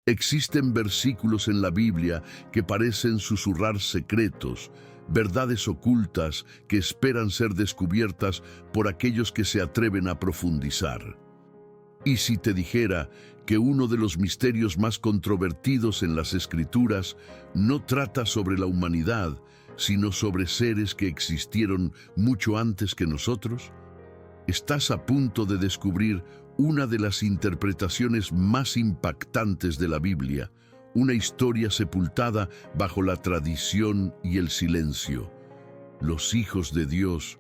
Existen versículos en la Biblia que parecen susurrar secretos, verdades ocultas que esperan ser descubiertas por aquellos que se atreven a profundizar. Y si te dijera que uno de los misterios más controvertidos en las Escrituras no trata sobre la humanidad, sino sobre seres que existieron mucho antes que nosotros? Estás a punto de descubrir una de las interpretaciones más impactantes de la Biblia, una historia sepultada bajo la tradición y el silencio. Los hijos de Dios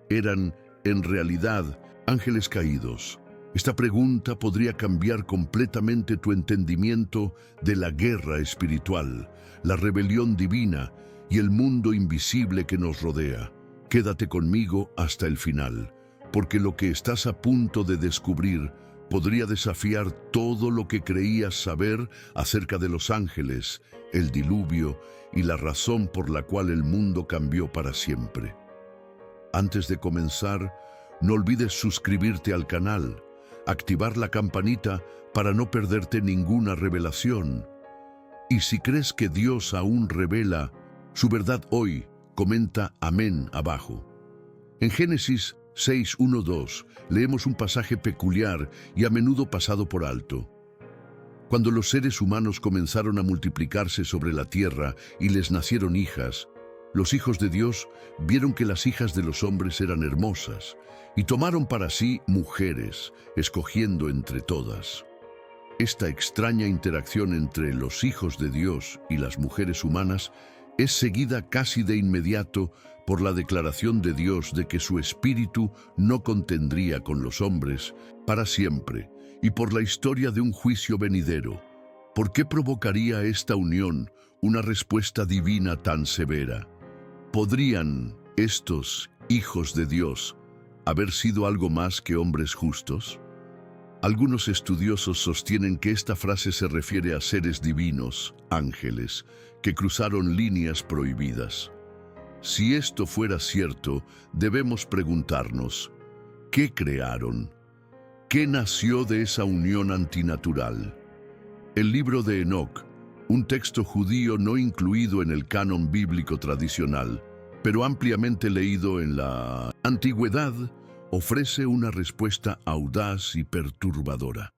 eran, en realidad, ángeles caídos. Esta pregunta podría cambiar completamente tu entendimiento de la guerra espiritual, la rebelión divina y el mundo invisible que nos rodea. Quédate conmigo hasta el final, porque lo que estás a punto de descubrir podría desafiar todo lo que creías saber acerca de los ángeles, el diluvio y la razón por la cual el mundo cambió para siempre. Antes de comenzar, no olvides suscribirte al canal, activar la campanita para no perderte ninguna revelación. Y si crees que Dios aún revela su verdad hoy, comenta amén abajo. En Génesis 6:1-2 leemos un pasaje peculiar y a menudo pasado por alto. Cuando los seres humanos comenzaron a multiplicarse sobre la tierra y les nacieron hijas, los hijos de Dios vieron que las hijas de los hombres eran hermosas y tomaron para sí mujeres, escogiendo entre todas. Esta extraña interacción entre los hijos de Dios y las mujeres humanas es seguida casi de inmediato por la declaración de Dios de que su espíritu no contendría con los hombres para siempre, y por la historia de un juicio venidero. ¿Por qué provocaría esta unión una respuesta divina tan severa? ¿Podrían estos hijos de Dios haber sido algo más que hombres justos? Algunos estudiosos sostienen que esta frase se refiere a seres divinos, ángeles, que cruzaron líneas prohibidas. Si esto fuera cierto, debemos preguntarnos, ¿qué crearon? ¿Qué nació de esa unión antinatural? El libro de Enoc, un texto judío no incluido en el canon bíblico tradicional, pero ampliamente leído en la antigüedad, ofrece una respuesta audaz y perturbadora.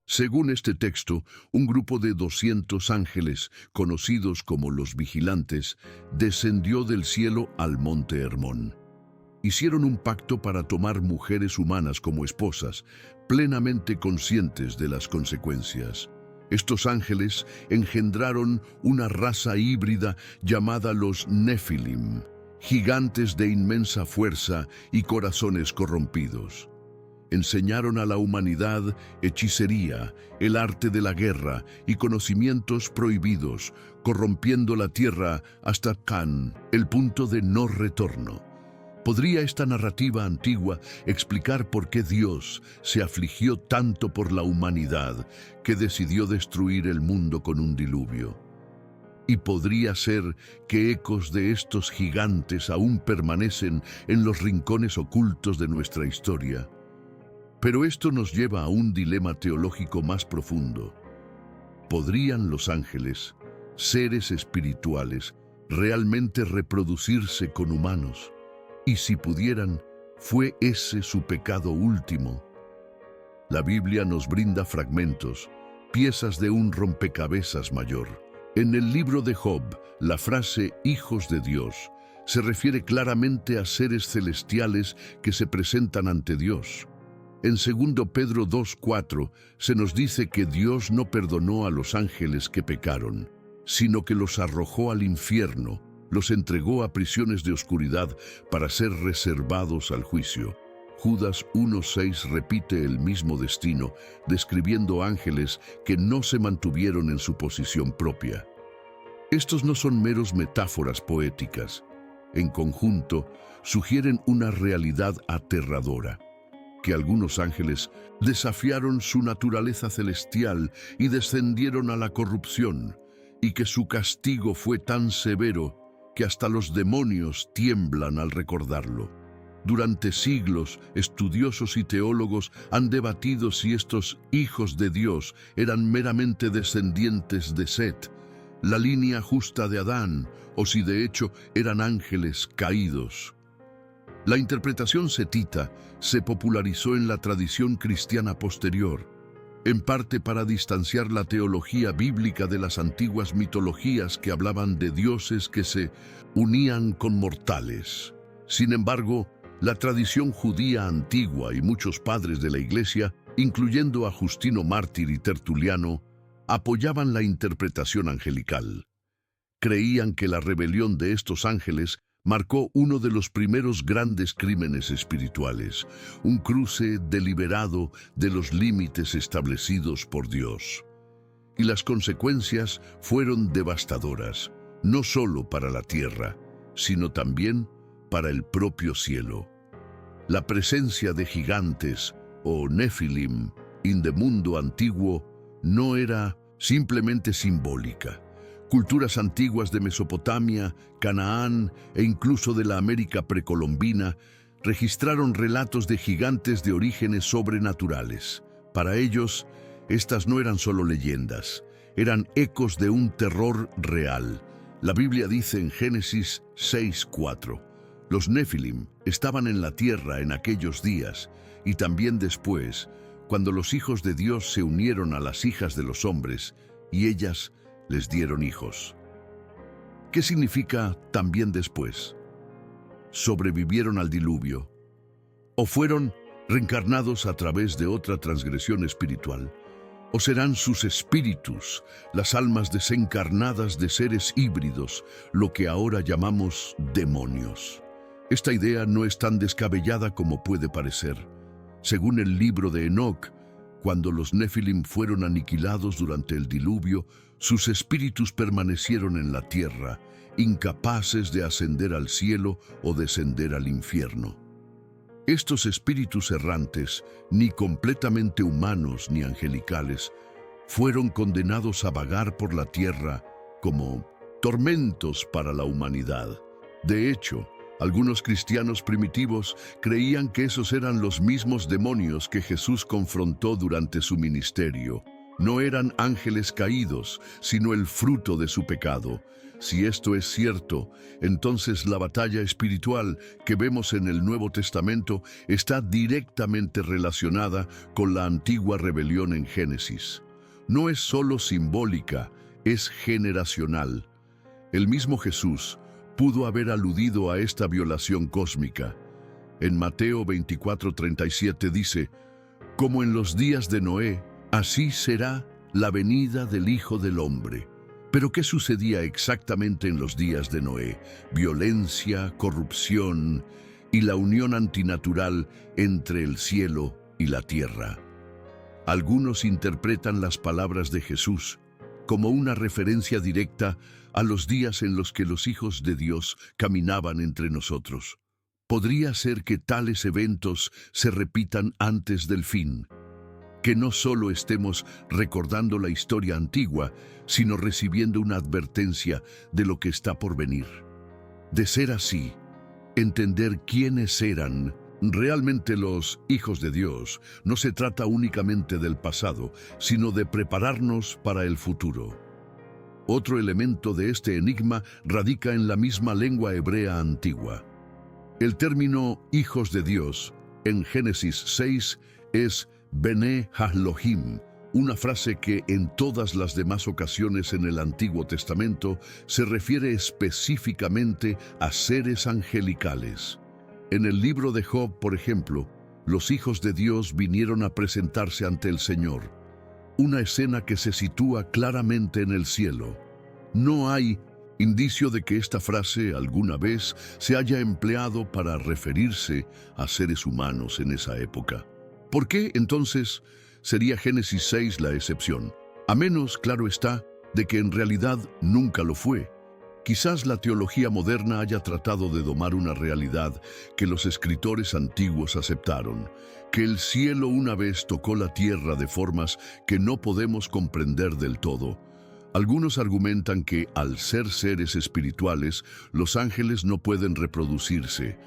Según este texto, un grupo de 200 ángeles, conocidos como los vigilantes, descendió del cielo al monte Hermón. Hicieron un pacto para tomar mujeres humanas como esposas, plenamente conscientes de las consecuencias. Estos ángeles engendraron una raza híbrida llamada los Nefilim, gigantes de inmensa fuerza y corazones corrompidos. Enseñaron a la humanidad hechicería, el arte de la guerra y conocimientos prohibidos, corrompiendo la tierra hasta Can, el punto de no retorno. ¿Podría esta narrativa antigua explicar por qué Dios se afligió tanto por la humanidad que decidió destruir el mundo con un diluvio? Y podría ser que ecos de estos gigantes aún permanecen en los rincones ocultos de nuestra historia. Pero esto nos lleva a un dilema teológico más profundo. ¿Podrían los ángeles, seres espirituales, realmente reproducirse con humanos? Y si pudieran, ¿fue ese su pecado último? La Biblia nos brinda fragmentos, piezas de un rompecabezas mayor. En el libro de Job, la frase «hijos de Dios» se refiere claramente a seres celestiales que se presentan ante Dios. En 2 Pedro 2:4 se nos dice que Dios no perdonó a los ángeles que pecaron, sino que los arrojó al infierno, los entregó a prisiones de oscuridad para ser reservados al juicio. Judas 1:6 repite el mismo destino, describiendo ángeles que no se mantuvieron en su posición propia. Estos no son meros metáforas poéticas. En conjunto, sugieren una realidad aterradora, que algunos ángeles desafiaron su naturaleza celestial y descendieron a la corrupción, y que su castigo fue tan severo que hasta los demonios tiemblan al recordarlo. Durante siglos, estudiosos y teólogos han debatido si estos hijos de Dios eran meramente descendientes de Set, la línea justa de Adán, o si de hecho eran ángeles caídos. La interpretación setita se popularizó en la tradición cristiana posterior, en parte para distanciar la teología bíblica de las antiguas mitologías que hablaban de dioses que se unían con mortales. Sin embargo, la tradición judía antigua y muchos padres de la Iglesia, incluyendo a Justino Mártir y Tertuliano, apoyaban la interpretación angelical. Creían que la rebelión de estos ángeles marcó uno de los primeros grandes crímenes espirituales, un cruce deliberado de los límites establecidos por Dios. Y las consecuencias fueron devastadoras, no solo para la tierra, sino también para el propio cielo. La presencia de gigantes, o Nefilim, en el mundo antiguo, no era simplemente simbólica. Culturas antiguas de Mesopotamia, Canaán e incluso de la América precolombina registraron relatos de gigantes de orígenes sobrenaturales. Para ellos, estas no eran solo leyendas, eran ecos de un terror real. La Biblia dice en Génesis 6:4, los Nefilim estaban en la tierra en aquellos días y también después, cuando los hijos de Dios se unieron a las hijas de los hombres y ellas les dieron hijos. ¿Qué significa también después? ¿Sobrevivieron al diluvio? ¿O fueron reencarnados a través de otra transgresión espiritual? ¿O serán sus espíritus, las almas desencarnadas de seres híbridos, lo que ahora llamamos demonios? Esta idea no es tan descabellada como puede parecer. Según el libro de Enoc, cuando los Nefilim fueron aniquilados durante el diluvio, sus espíritus permanecieron en la tierra, incapaces de ascender al cielo o descender al infierno. Estos espíritus errantes, ni completamente humanos ni angelicales, fueron condenados a vagar por la tierra como tormentos para la humanidad. De hecho, algunos cristianos primitivos creían que esos eran los mismos demonios que Jesús confrontó durante su ministerio. No eran ángeles caídos, sino el fruto de su pecado. Si esto es cierto, entonces la batalla espiritual que vemos en el Nuevo Testamento está directamente relacionada con la antigua rebelión en Génesis. No es solo simbólica, es generacional. El mismo Jesús pudo haber aludido a esta violación cósmica. En Mateo 24:37 dice, como en los días de Noé, así será la venida del Hijo del Hombre. ¿Pero qué sucedía exactamente en los días de Noé? Violencia, corrupción y la unión antinatural entre el cielo y la tierra. Algunos interpretan las palabras de Jesús como una referencia directa a los días en los que los hijos de Dios caminaban entre nosotros. Podría ser que tales eventos se repitan antes del fin, que no solo estemos recordando la historia antigua, sino recibiendo una advertencia de lo que está por venir. De ser así, entender quiénes eran realmente los hijos de Dios no se trata únicamente del pasado, sino de prepararnos para el futuro. Otro elemento de este enigma radica en la misma lengua hebrea antigua. El término hijos de Dios en Génesis 6 es Bene Elohim, una frase que en todas las demás ocasiones en el Antiguo Testamento se refiere específicamente a seres angelicales. En el libro de Job, por ejemplo, los hijos de Dios vinieron a presentarse ante el Señor, una escena que se sitúa claramente en el cielo. No hay indicio de que esta frase alguna vez se haya empleado para referirse a seres humanos en esa época. ¿Por qué, entonces, sería Génesis 6 la excepción? A menos, claro está, de que en realidad nunca lo fue. Quizás la teología moderna haya tratado de domar una realidad que los escritores antiguos aceptaron, que el cielo una vez tocó la tierra de formas que no podemos comprender del todo. Algunos argumentan que, al ser seres espirituales, los ángeles no pueden reproducirse.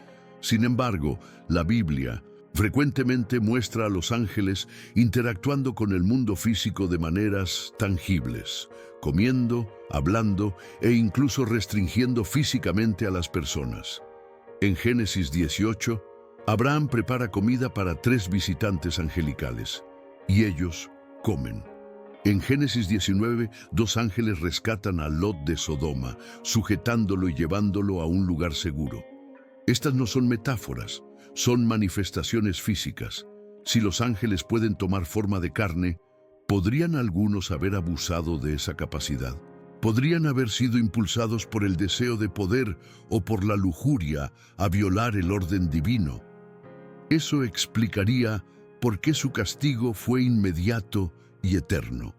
Sin embargo, la Biblia frecuentemente muestra a los ángeles interactuando con el mundo físico de maneras tangibles, comiendo, hablando e incluso restringiendo físicamente a las personas. En Génesis 18, Abraham prepara comida para 3 visitantes angelicales, y ellos comen. En Génesis 19, 2 ángeles rescatan a Lot de Sodoma, sujetándolo y llevándolo a un lugar seguro. Estas no son metáforas, son manifestaciones físicas. Si los ángeles pueden tomar forma de carne, ¿podrían algunos haber abusado de esa capacidad? ¿Podrían haber sido impulsados por el deseo de poder o por la lujuria a violar el orden divino? Eso explicaría por qué su castigo fue inmediato y eterno.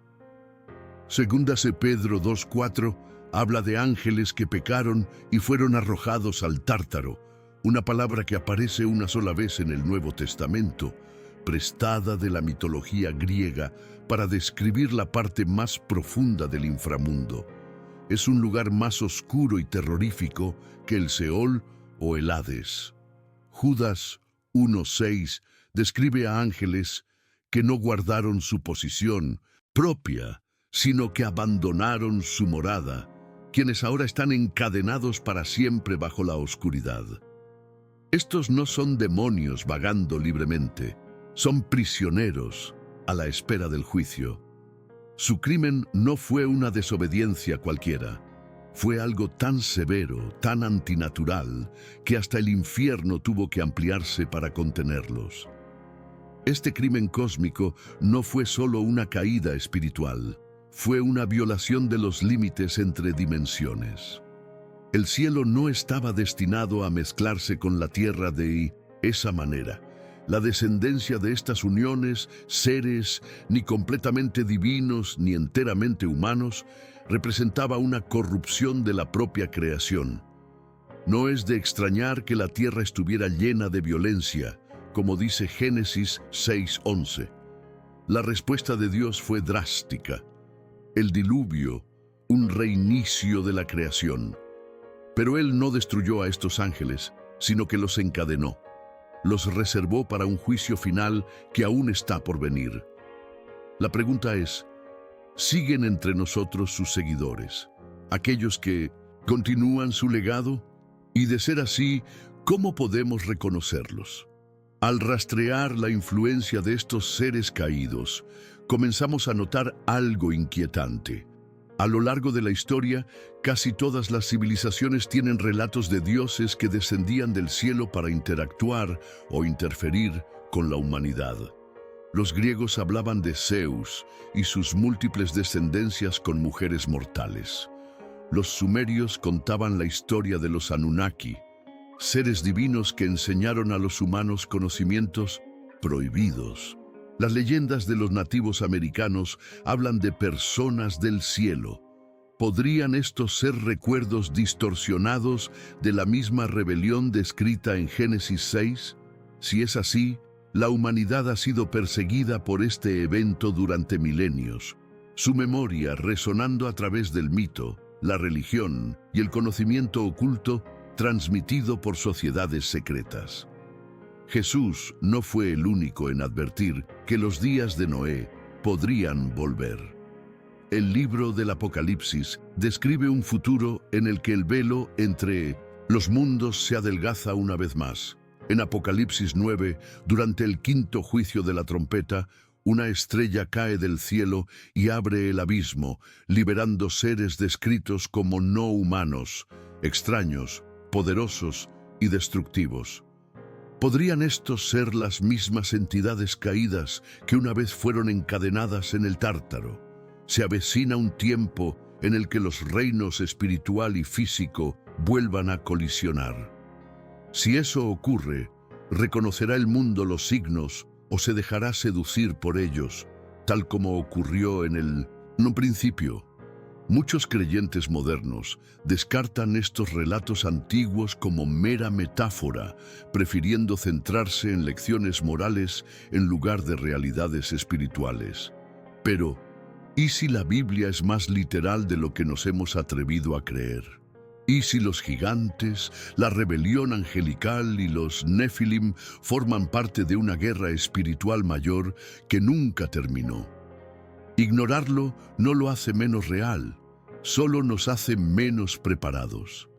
Segunda de Pedro 2:4 habla de ángeles que pecaron y fueron arrojados al Tártaro, una palabra que aparece una sola vez en el Nuevo Testamento, prestada de la mitología griega para describir la parte más profunda del inframundo. Es un lugar más oscuro y terrorífico que el Seol o el Hades. Judas 1:6 describe a ángeles que no guardaron su posición propia, sino que abandonaron su morada, quienes ahora están encadenados para siempre bajo la oscuridad. Estos no son demonios vagando libremente, son prisioneros a la espera del juicio. Su crimen no fue una desobediencia cualquiera, fue algo tan severo, tan antinatural, que hasta el infierno tuvo que ampliarse para contenerlos. Este crimen cósmico no fue solo una caída espiritual, fue una violación de los límites entre dimensiones. El cielo no estaba destinado a mezclarse con la tierra de esa manera. La descendencia de estas uniones, seres ni completamente divinos ni enteramente humanos, representaba una corrupción de la propia creación. No es de extrañar que la tierra estuviera llena de violencia, como dice Génesis 6:11. La respuesta de Dios fue drástica. El diluvio, un reinicio de la creación. Pero Él no destruyó a estos ángeles, sino que los encadenó. Los reservó para un juicio final que aún está por venir. La pregunta es, ¿siguen entre nosotros sus seguidores, aquellos que continúan su legado? Y de ser así, ¿cómo podemos reconocerlos? Al rastrear la influencia de estos seres caídos, comenzamos a notar algo inquietante. A lo largo de la historia, casi todas las civilizaciones tienen relatos de dioses que descendían del cielo para interactuar o interferir con la humanidad. Los griegos hablaban de Zeus y sus múltiples descendencias con mujeres mortales. Los sumerios contaban la historia de los Anunnaki, seres divinos que enseñaron a los humanos conocimientos prohibidos. Las leyendas de los nativos americanos hablan de personas del cielo. ¿Podrían estos ser recuerdos distorsionados de la misma rebelión descrita en Génesis 6? Si es así, la humanidad ha sido perseguida por este evento durante milenios, su memoria resonando a través del mito, la religión y el conocimiento oculto transmitido por sociedades secretas. Jesús no fue el único en advertir que los días de Noé podrían volver. El libro del Apocalipsis describe un futuro en el que el velo entre los mundos se adelgaza una vez más. En Apocalipsis 9, durante el quinto juicio de la trompeta, una estrella cae del cielo y abre el abismo, liberando seres descritos como no humanos, extraños, poderosos y destructivos. ¿Podrían estos ser las mismas entidades caídas que una vez fueron encadenadas en el Tártaro? Se avecina un tiempo en el que los reinos espiritual y físico vuelvan a colisionar. Si eso ocurre, ¿reconocerá el mundo los signos o se dejará seducir por ellos, tal como ocurrió en un principio? Muchos creyentes modernos descartan estos relatos antiguos como mera metáfora, prefiriendo centrarse en lecciones morales en lugar de realidades espirituales. Pero, ¿y si la Biblia es más literal de lo que nos hemos atrevido a creer? Y si los gigantes, la rebelión angelical y los Nefilim forman parte de una guerra espiritual mayor que nunca terminó. Ignorarlo no lo hace menos real, solo nos hace menos preparados.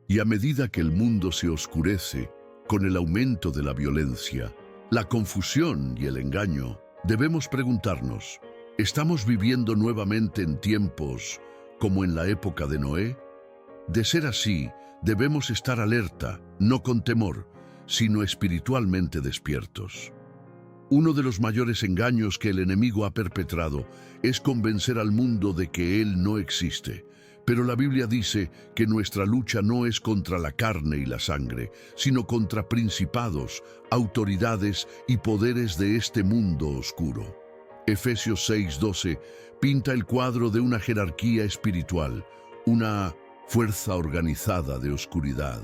Y a medida que el mundo se oscurece, con el aumento de la violencia, la confusión y el engaño, debemos preguntarnos, ¿estamos viviendo nuevamente en tiempos como en la época de Noé? De ser así, debemos estar alerta, no con temor, sino espiritualmente despiertos. Uno de los mayores engaños que el enemigo ha perpetrado es convencer al mundo de que él no existe. Pero la Biblia dice que nuestra lucha no es contra la carne y la sangre, sino contra principados, autoridades y poderes de este mundo oscuro. Efesios 6:12 pinta el cuadro de una jerarquía espiritual, una fuerza organizada de oscuridad.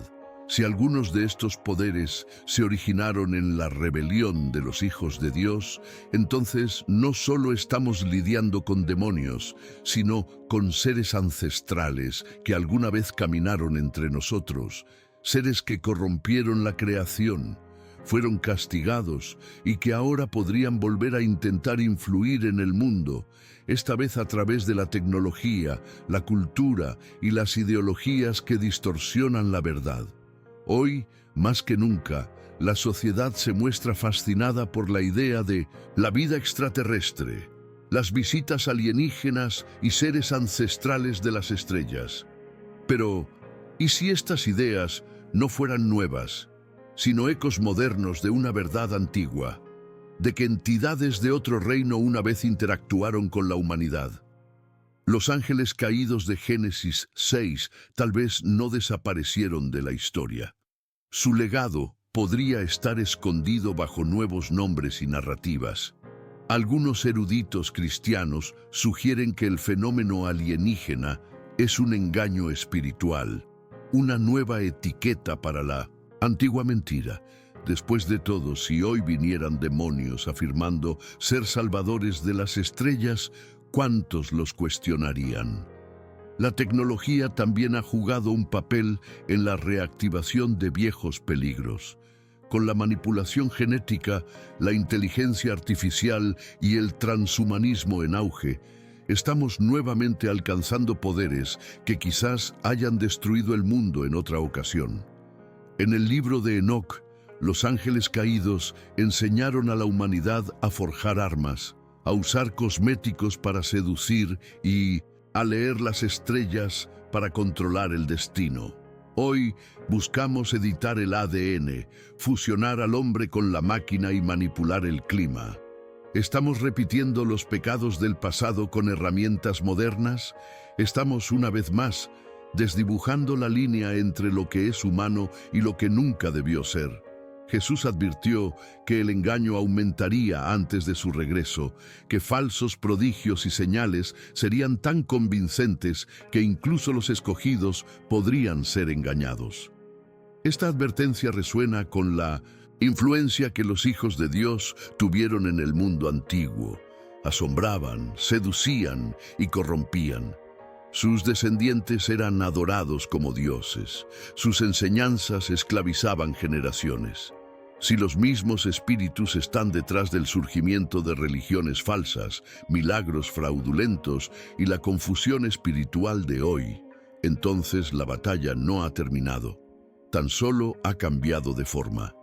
Si algunos de estos poderes se originaron en la rebelión de los hijos de Dios, entonces no solo estamos lidiando con demonios, sino con seres ancestrales que alguna vez caminaron entre nosotros, seres que corrompieron la creación, fueron castigados y que ahora podrían volver a intentar influir en el mundo, esta vez a través de la tecnología, la cultura y las ideologías que distorsionan la verdad. Hoy, más que nunca, la sociedad se muestra fascinada por la idea de la vida extraterrestre, las visitas alienígenas y seres ancestrales de las estrellas. Pero, ¿y si estas ideas no fueran nuevas, sino ecos modernos de una verdad antigua, de que entidades de otro reino una vez interactuaron con la humanidad? Los ángeles caídos de Génesis 6 tal vez no desaparecieron de la historia. Su legado podría estar escondido bajo nuevos nombres y narrativas. Algunos eruditos cristianos sugieren que el fenómeno alienígena es un engaño espiritual, una nueva etiqueta para la antigua mentira. Después de todo, si hoy vinieran demonios afirmando ser salvadores de las estrellas, ¿cuántos los cuestionarían? La tecnología también ha jugado un papel en la reactivación de viejos peligros. Con la manipulación genética, la inteligencia artificial y el transhumanismo en auge, estamos nuevamente alcanzando poderes que quizás hayan destruido el mundo en otra ocasión. En el libro de Enoc, los ángeles caídos enseñaron a la humanidad a forjar armas, a usar cosméticos para seducir y a leer las estrellas para controlar el destino. Hoy buscamos editar el ADN, fusionar al hombre con la máquina y manipular el clima. ¿Estamos repitiendo los pecados del pasado con herramientas modernas? Estamos una vez más desdibujando la línea entre lo que es humano y lo que nunca debió ser. Jesús advirtió que el engaño aumentaría antes de su regreso, que falsos prodigios y señales serían tan convincentes que incluso los escogidos podrían ser engañados. Esta advertencia resuena con la influencia que los hijos de Dios tuvieron en el mundo antiguo. Asombraban, seducían y corrompían. Sus descendientes eran adorados como dioses. Sus enseñanzas esclavizaban generaciones. Si los mismos espíritus están detrás del surgimiento de religiones falsas, milagros fraudulentos y la confusión espiritual de hoy, entonces la batalla no ha terminado, tan solo ha cambiado de forma.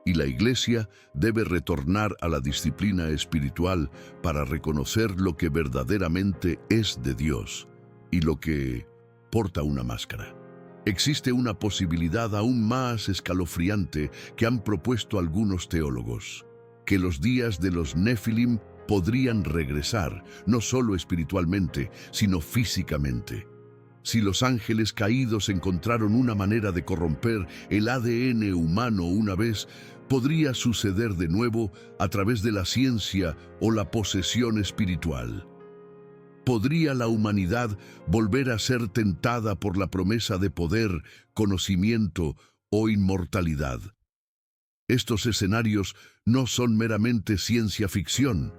Y la Iglesia debe retornar a la disciplina espiritual para reconocer lo que verdaderamente es de Dios y lo que porta una máscara. Existe una posibilidad aún más escalofriante que han propuesto algunos teólogos, que los días de los Nefilim podrían regresar, no solo espiritualmente, sino físicamente. Si los ángeles caídos encontraron una manera de corromper el ADN humano una vez, podría suceder de nuevo a través de la ciencia o la posesión espiritual. ¿Podría la humanidad volver a ser tentada por la promesa de poder, conocimiento o inmortalidad? Estos escenarios no son meramente ciencia ficción,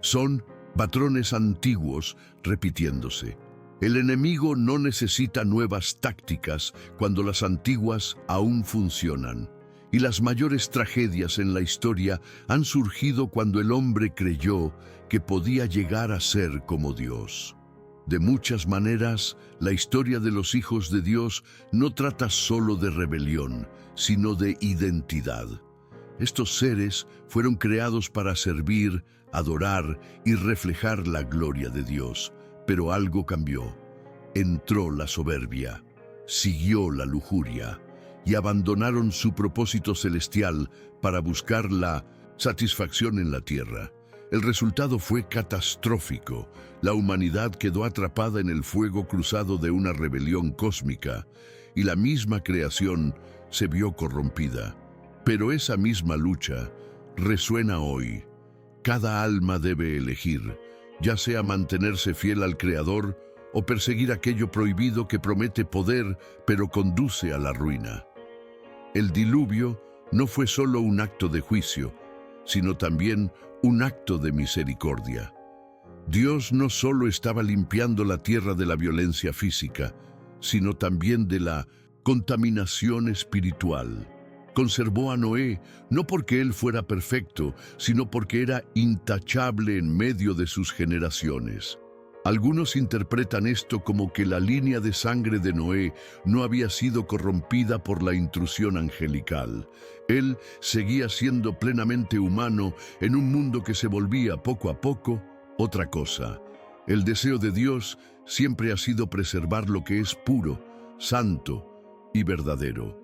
son patrones antiguos repitiéndose. El enemigo no necesita nuevas tácticas cuando las antiguas aún funcionan. Y las mayores tragedias en la historia han surgido cuando el hombre creyó que podía llegar a ser como Dios. De muchas maneras, la historia de los hijos de Dios no trata solo de rebelión, sino de identidad. Estos seres fueron creados para servir, adorar y reflejar la gloria de Dios. Pero algo cambió. Entró la soberbia, siguió la lujuria y abandonaron su propósito celestial para buscar la satisfacción en la tierra. El resultado fue catastrófico. La humanidad quedó atrapada en el fuego cruzado de una rebelión cósmica y la misma creación se vio corrompida. Pero esa misma lucha resuena hoy. Cada alma debe elegir, ya sea mantenerse fiel al Creador o perseguir aquello prohibido que promete poder, pero conduce a la ruina. El diluvio no fue solo un acto de juicio, sino también un acto de misericordia. Dios no solo estaba limpiando la tierra de la violencia física, sino también de la contaminación espiritual. Conservó a Noé, no porque él fuera perfecto, sino porque era intachable en medio de sus generaciones. Algunos interpretan esto como que la línea de sangre de Noé no había sido corrompida por la intrusión angelical. Él seguía siendo plenamente humano en un mundo que se volvía poco a poco otra cosa. El deseo de Dios siempre ha sido preservar lo que es puro, santo y verdadero.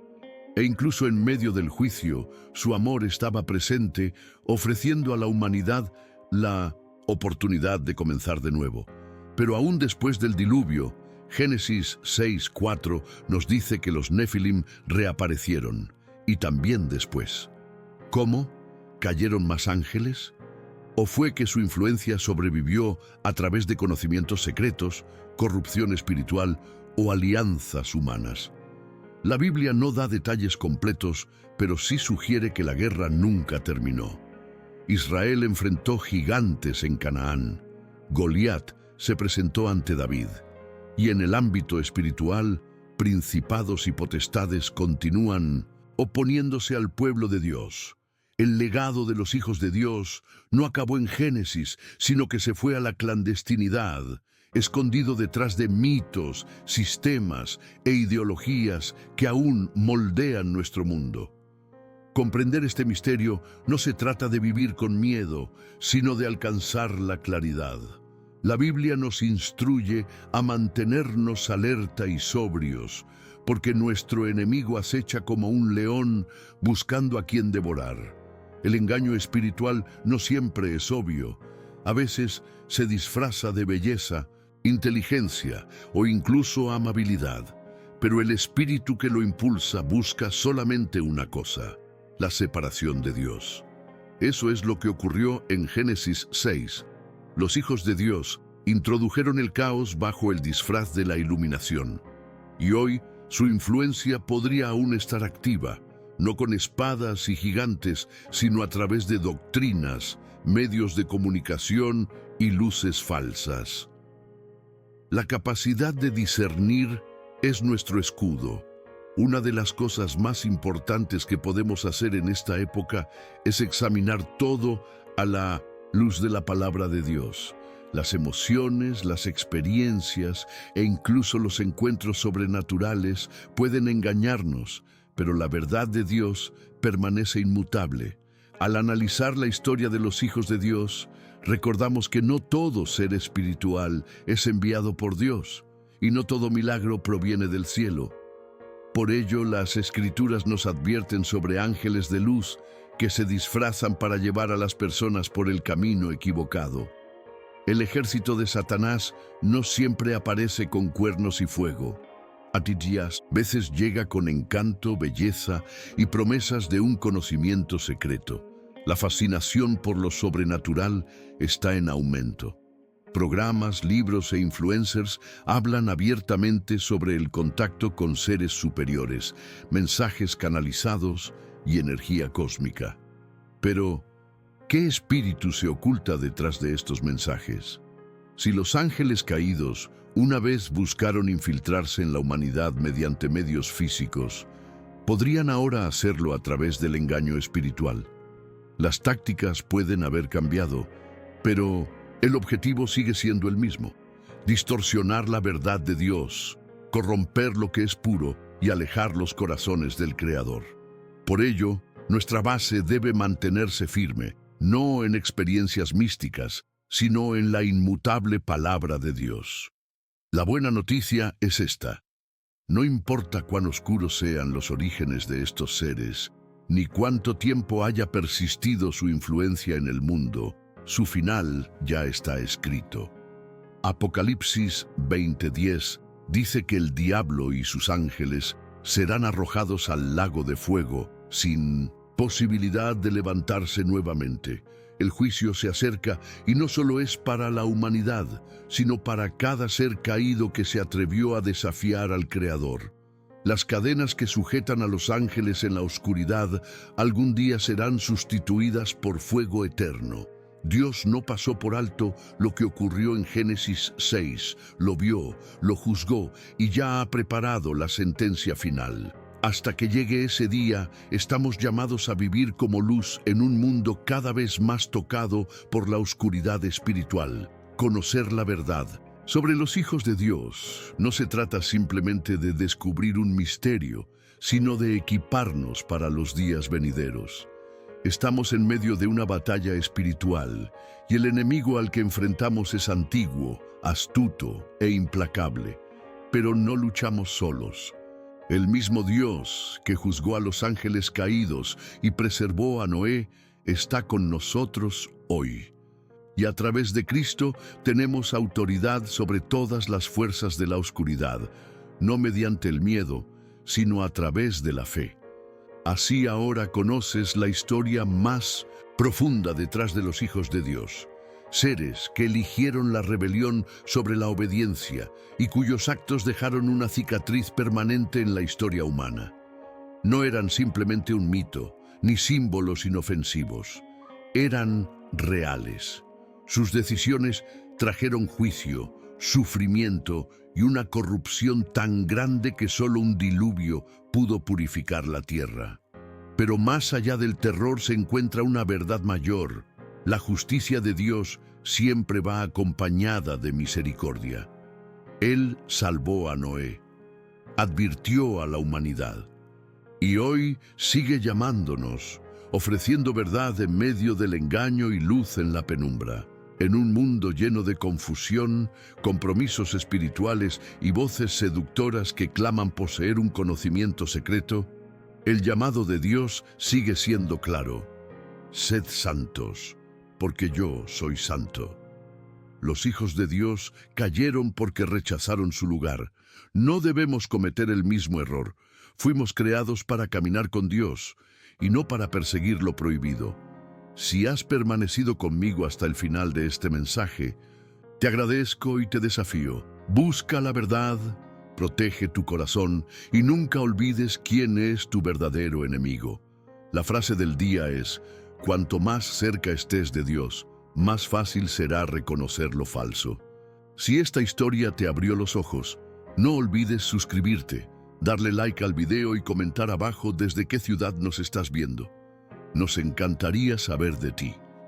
E incluso en medio del juicio, su amor estaba presente, ofreciendo a la humanidad la oportunidad de comenzar de nuevo. Pero aún después del diluvio, Génesis 6:4 nos dice que los Nefilim reaparecieron, y también después. ¿Cómo? ¿Cayeron más ángeles? ¿O fue que su influencia sobrevivió a través de conocimientos secretos, corrupción espiritual o alianzas humanas? La Biblia no da detalles completos, pero sí sugiere que la guerra nunca terminó. Israel enfrentó gigantes en Canaán. Goliat se presentó ante David. Y en el ámbito espiritual, principados y potestades continúan oponiéndose al pueblo de Dios. El legado de los hijos de Dios no acabó en Génesis, sino que se fue a la clandestinidad, escondido detrás de mitos, sistemas e ideologías que aún moldean nuestro mundo. Comprender este misterio no se trata de vivir con miedo, sino de alcanzar la claridad. La Biblia nos instruye a mantenernos alerta y sobrios, porque nuestro enemigo acecha como un león buscando a quien devorar. El engaño espiritual no siempre es obvio. A veces se disfraza de belleza, inteligencia o incluso amabilidad, pero el espíritu que lo impulsa busca solamente una cosa: la separación de Dios. Eso es lo que ocurrió en Génesis 6. Los hijos de Dios introdujeron el caos bajo el disfraz de la iluminación, y hoy su influencia podría aún estar activa, no con espadas y gigantes, sino a través de doctrinas, medios de comunicación y luces falsas. La capacidad de discernir es nuestro escudo. Una de las cosas más importantes que podemos hacer en esta época es examinar todo a la luz de la palabra de Dios. Las emociones, las experiencias e incluso los encuentros sobrenaturales pueden engañarnos, pero la verdad de Dios permanece inmutable. Al analizar la historia de los hijos de Dios, recordamos que no todo ser espiritual es enviado por Dios, y no todo milagro proviene del cielo. Por ello, las Escrituras nos advierten sobre ángeles de luz que se disfrazan para llevar a las personas por el camino equivocado. El ejército de Satanás no siempre aparece con cuernos y fuego. A veces llega con encanto, belleza y promesas de un conocimiento secreto. La fascinación por lo sobrenatural está en aumento. Programas, libros e influencers hablan abiertamente sobre el contacto con seres superiores, mensajes canalizados y energía cósmica. Pero, ¿qué espíritu se oculta detrás de estos mensajes? Si los ángeles caídos Una vez buscaron infiltrarse en la humanidad mediante medios físicos, podrían ahora hacerlo a través del engaño espiritual. Las tácticas pueden haber cambiado, pero el objetivo sigue siendo el mismo: distorsionar la verdad de Dios, corromper lo que es puro y alejar los corazones del Creador. Por ello, nuestra base debe mantenerse firme, no en experiencias místicas, sino en la inmutable palabra de Dios. La buena noticia es esta: no importa cuán oscuros sean los orígenes de estos seres, ni cuánto tiempo haya persistido su influencia en el mundo, su final ya está escrito. Apocalipsis 20:10 dice que el diablo y sus ángeles serán arrojados al lago de fuego sin posibilidad de levantarse nuevamente. El juicio se acerca y no solo es para la humanidad, sino para cada ser caído que se atrevió a desafiar al Creador. Las cadenas que sujetan a los ángeles en la oscuridad algún día serán sustituidas por fuego eterno. Dios no pasó por alto lo que ocurrió en Génesis 6, lo vio, lo juzgó y ya ha preparado la sentencia final. Hasta que llegue ese día, estamos llamados a vivir como luz en un mundo cada vez más tocado por la oscuridad espiritual. Conocer la verdad sobre los hijos de Dios no se trata simplemente de descubrir un misterio, sino de equiparnos para los días venideros. Estamos en medio de una batalla espiritual y el enemigo al que enfrentamos es antiguo, astuto e implacable, pero no luchamos solos. El mismo Dios que juzgó a los ángeles caídos y preservó a Noé está con nosotros hoy. Y a través de Cristo tenemos autoridad sobre todas las fuerzas de la oscuridad, no mediante el miedo, sino a través de la fe. Así ahora conoces la historia más profunda detrás de los hijos de Dios. Seres que eligieron la rebelión sobre la obediencia y cuyos actos dejaron una cicatriz permanente en la historia humana. No eran simplemente un mito, ni símbolos inofensivos. Eran reales. Sus decisiones trajeron juicio, sufrimiento y una corrupción tan grande que solo un diluvio pudo purificar la tierra. Pero más allá del terror se encuentra una verdad mayor. La justicia de Dios siempre va acompañada de misericordia. Él salvó a Noé, advirtió a la humanidad, y hoy sigue llamándonos, ofreciendo verdad en medio del engaño y luz en la penumbra. En un mundo lleno de confusión, compromisos espirituales y voces seductoras que claman poseer un conocimiento secreto, el llamado de Dios sigue siendo claro: sed santos, porque yo soy santo. Los hijos de Dios cayeron porque rechazaron su lugar. No debemos cometer el mismo error. Fuimos creados para caminar con Dios y no para perseguir lo prohibido. Si has permanecido conmigo hasta el final de este mensaje, te agradezco y te desafío. Busca la verdad, protege tu corazón y nunca olvides quién es tu verdadero enemigo. La frase del día es: cuanto más cerca estés de Dios, más fácil será reconocer lo falso. Si esta historia te abrió los ojos, no olvides suscribirte, darle like al video y comentar abajo desde qué ciudad nos estás viendo. Nos encantaría saber de ti.